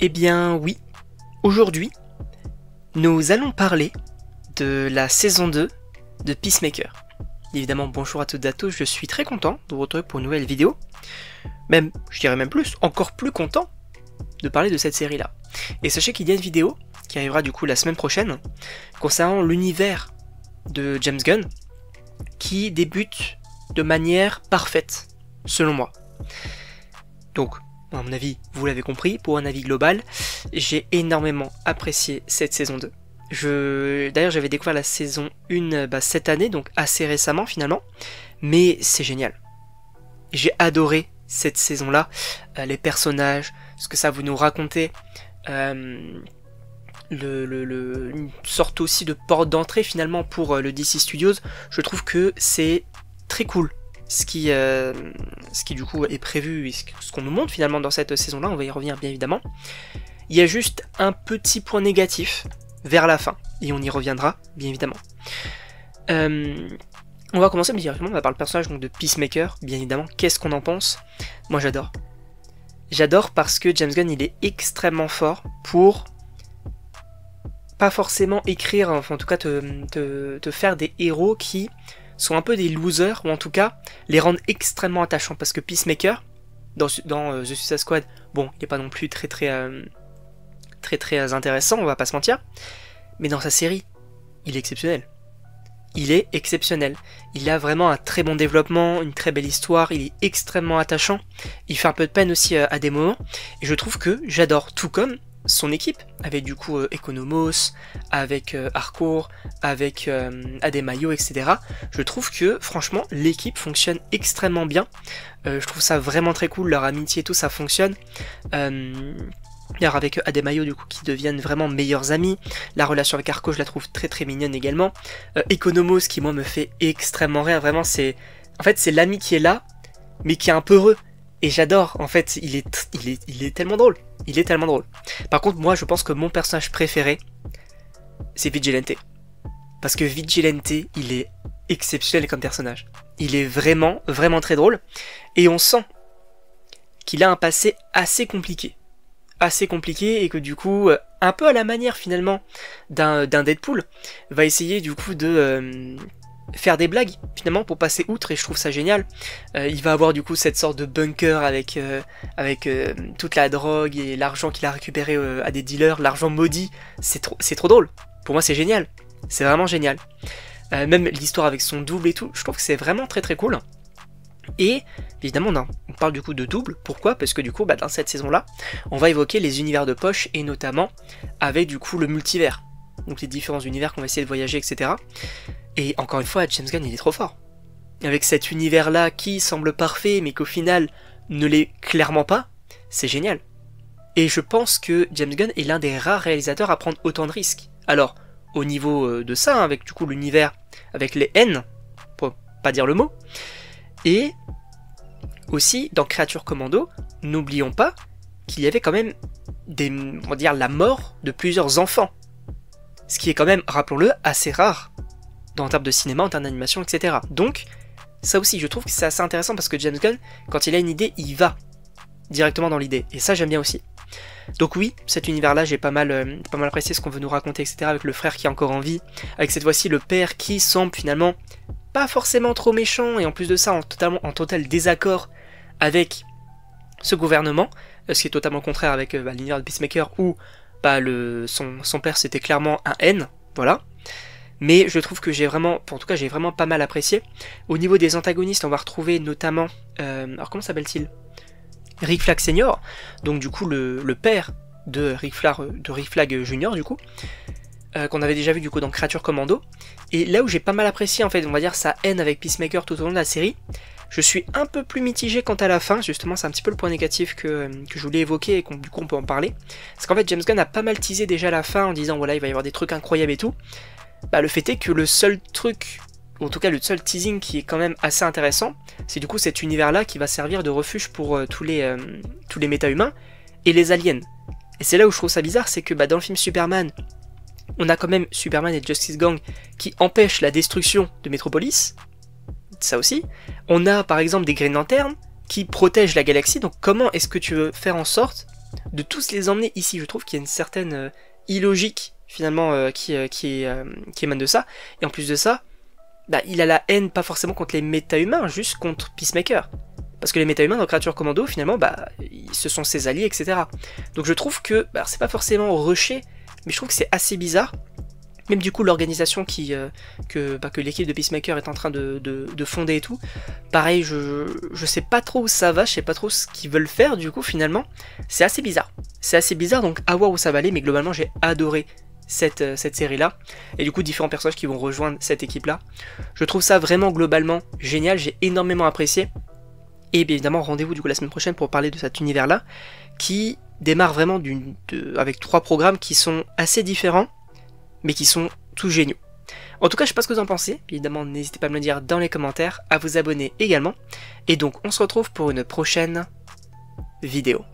Eh bien oui, aujourd'hui, nous allons parler de la saison 2 de Peacemaker. Évidemment, bonjour à toutes et à tous, je suis très content de vous retrouver pour une nouvelle vidéo. Même, je dirais même plus, encore plus content de parler de cette série-là. Et sachez qu'il y a une vidéo qui arrivera du coup la semaine prochaine, concernant l'univers de James Gunn, qui débute de manière parfaite, selon moi. Donc, à mon avis, vous l'avez compris, pour un avis global, j'ai énormément apprécié cette saison 2. D'ailleurs, j'avais découvert la saison 1 cette année, donc assez récemment finalement, mais c'est génial. J'ai adoré cette saison-là, les personnages, ce que ça vous nous racontait, une sorte aussi de porte d'entrée finalement pour le DC Studios. Je trouve que c'est très cool. Ce qui du coup est prévu et ce qu'on nous montre finalement dans cette saison-là, on va y revenir bien évidemment. Il y a juste un petit point négatif vers la fin, et on y reviendra bien évidemment. On va commencer directement par le personnage donc, de Peacemaker, bien évidemment. Qu'est-ce qu'on en pense? Moi j'adore. J'adore parce que James Gunn il est extrêmement fort pour pas forcément écrire, enfin en tout cas te faire des héros qui sont un peu des losers, ou en tout cas les rendre extrêmement attachants, parce que Peacemaker, dans The Suicide Squad, bon, il n'est pas non plus très intéressant, on va pas se mentir, mais dans sa série, il est exceptionnel. Il est exceptionnel. Il a vraiment un très bon développement, une très belle histoire, il est extrêmement attachant, il fait un peu de peine aussi à des moments, et je trouve que j'adore, tout comme son équipe, avec du coup Economos, avec Harcourt, avec Ademayo, etc. Je trouve que franchement l'équipe fonctionne extrêmement bien. Je trouve ça vraiment très cool, leur amitié et tout ça fonctionne. D'ailleurs avec Ademayo du coup qui deviennent vraiment meilleurs amis. La relation avec Harcourt je la trouve très mignonne également. Economos qui moi me fait extrêmement rire, vraiment c'est l'ami qui est là, mais qui est un peu heureux. Et j'adore, en fait, il est tellement drôle. Il est tellement drôle. Par contre, moi, je pense que mon personnage préféré, c'est Vigilante. Parce que Vigilante, il est exceptionnel comme personnage. Il est vraiment très drôle. Et on sent qu'il a un passé assez compliqué. Assez compliqué et que du coup, un peu à la manière finalement d'un Deadpool, va essayer du coup de faire des blagues finalement pour passer outre, et je trouve ça génial. Il va avoir du coup cette sorte de bunker avec toute la drogue et l'argent qu'il a récupéré à des dealers, l'argent maudit, c'est trop drôle. Pour moi c'est génial, c'est vraiment génial. Même l'histoire avec son double et tout, je trouve que c'est vraiment très cool. Et évidemment on parle du coup de double, pourquoi? Parce que du coup dans cette saison là, on va évoquer les univers de poche, et notamment avec du coup le multivers, donc les différents univers qu'on va essayer de voyager, etc. Et encore une fois, James Gunn il est trop fort. Avec cet univers là qui semble parfait mais qu'au final ne l'est clairement pas, c'est génial. Et je pense que James Gunn est l'un des rares réalisateurs à prendre autant de risques. Alors, au niveau de ça, avec du coup l'univers, avec les N, pour pas dire le mot, et aussi dans Creature Commando, n'oublions pas qu'il y avait quand même on va dire la mort de plusieurs enfants. Ce qui est quand même, rappelons-le, assez rare en termes de cinéma, en termes d'animation, etc. Donc, ça aussi, je trouve que c'est assez intéressant parce que James Gunn, quand il a une idée, il va directement dans l'idée. Et ça, j'aime bien aussi. Donc oui, cet univers-là, j'ai pas mal apprécié ce qu'on veut nous raconter, etc. Avec le frère qui est encore en vie, avec cette fois-ci le père qui semble finalement pas forcément trop méchant, et en plus de ça, en total désaccord avec ce gouvernement, ce qui est totalement contraire avec l'univers de Peacemaker, où son père c'était clairement un N, voilà. Mais je trouve que j'ai vraiment pas mal apprécié. Au niveau des antagonistes, on va retrouver notamment, alors comment s'appelle-t-il? Rick Flag Senior, donc du coup le père de Rick Flag Junior du coup, qu'on avait déjà vu du coup dans Creature Commando. Et là où j'ai pas mal apprécié en fait, on va dire sa haine avec Peacemaker tout au long de la série, je suis un peu plus mitigé quant à la fin, justement c'est un petit peu le point négatif que je voulais évoquer et du coup on peut en parler. Parce qu'en fait James Gunn a pas mal teasé déjà la fin en disant voilà il va y avoir des trucs incroyables et tout. Le fait est que le seul truc, ou en tout cas le seul teasing qui est quand même assez intéressant, c'est du coup cet univers-là qui va servir de refuge pour tous les méta-humains et les aliens. Et c'est là où je trouve ça bizarre, c'est que dans le film Superman, on a quand même Superman et Justice Gang qui empêchent la destruction de Metropolis, ça aussi. On a par exemple des Green Lanterns qui protègent la galaxie, donc comment est-ce que tu veux faire en sorte de tous les emmener ici. Je trouve qu'il y a une certaine illogique finalement qui émane de ça. Et en plus de ça, bah, il a la haine pas forcément contre les méta-humains, juste contre Peacemaker. Parce que les méta-humains dans Créature Commando, finalement, bah, ce sont ses alliés, etc. Donc je trouve que, bah, c'est pas forcément rushé, mais je trouve que c'est assez bizarre. Même du coup, l'organisation que l'équipe de Peacemaker est en train de fonder et tout, pareil, je sais pas trop où ça va, je sais pas trop ce qu'ils veulent faire, du coup, finalement, c'est assez bizarre. C'est assez bizarre, donc à voir où ça va aller, mais globalement, j'ai adoré cette série-là, et du coup, différents personnages qui vont rejoindre cette équipe-là. Je trouve ça vraiment, globalement, génial, j'ai énormément apprécié. Et bien évidemment, rendez-vous du coup la semaine prochaine pour parler de cet univers-là, qui démarre vraiment avec 3 programmes qui sont assez différents, mais qui sont tous géniaux. En tout cas, je sais pas ce que vous en pensez, évidemment n'hésitez pas à me le dire dans les commentaires, à vous abonner également, et donc on se retrouve pour une prochaine vidéo.